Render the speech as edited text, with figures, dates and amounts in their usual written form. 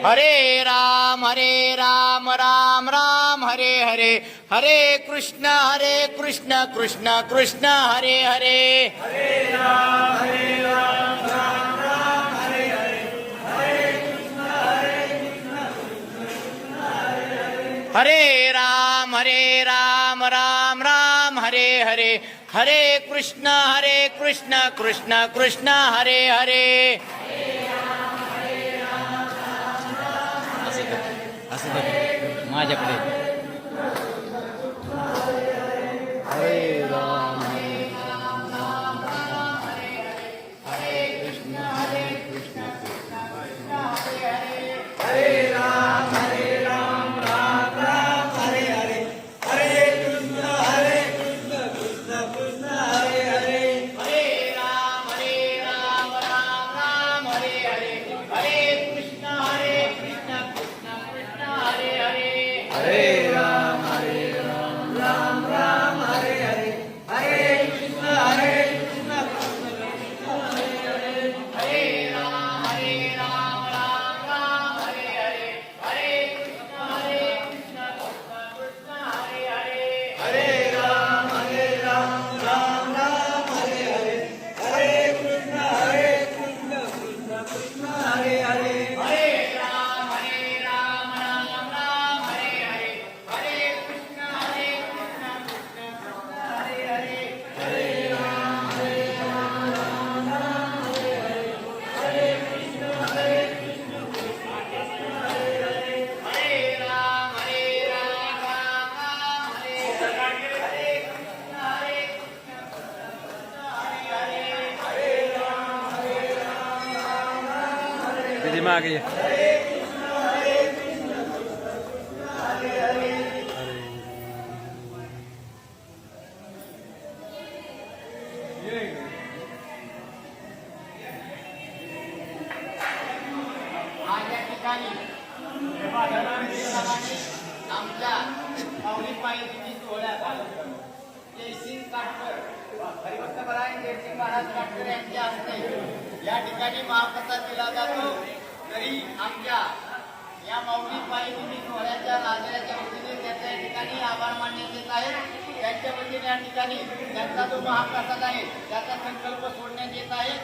हरे राम राम राम हरे हरे, हरे कृष्ण कृष्ण कृष्ण हरे हरे. हरे राम राम राम हरे हरे, हरे कृष्ण कृष्ण हरे हरे. हरे राम राम हरे हरे, हरे कृष्ण कृष्ण कृष्ण हरे हरे. माझ्याकडे हरे राम हरे राम राम राम हरे हरे, हरे कृष्ण कृष्ण कृष्ण हरे हरे. हरे राम राम राम हरे हरे, हरे कृष्ण कृष्ण कृष्ण हरे हरे. हरे राम राम राम हरे हरे, हरे कृष्ण कृष्ण कृष्ण हरे हरे. हरे राम राम राम हरे हरे, हरे कृष्ण कृष्ण कृष्ण हरे हरे. हरे राम राम राम हरे हरे, हरे कृष्ण कृष्ण कृष्ण हरे हरे. हरे राम राम राम हरे हरे, हरे कृष्ण कृष्ण कृष्ण हरे हरे. हरे राम राम राम हरे हरे, हरे कृष्ण कृष्ण कृष्ण हरे हरे. हरे राम राम राम हरे हरे, हरे कृष्ण हरे दीदी माँ आ गई है. आज या ठिकाणी आमच्या पावली पायरी सोहळ्यात जयसिंग काटकर, हरिभक्तपरायण जयसिंग महाराज काटकर यांच्या हस्ते या ठिकाणी महाप्रसाद दिला जातो. तरी आमच्या या माऊली पायरी सोहळ्याच्या राजाच्या वतीने त्याच्या ठिकाणी आभार मानण्यात येत आहे. त्यांच्या वतीने या ठिकाणी त्यांचा जो महाप्रसाद आहे त्याचा संकल्प सोडण्यात येत आहे.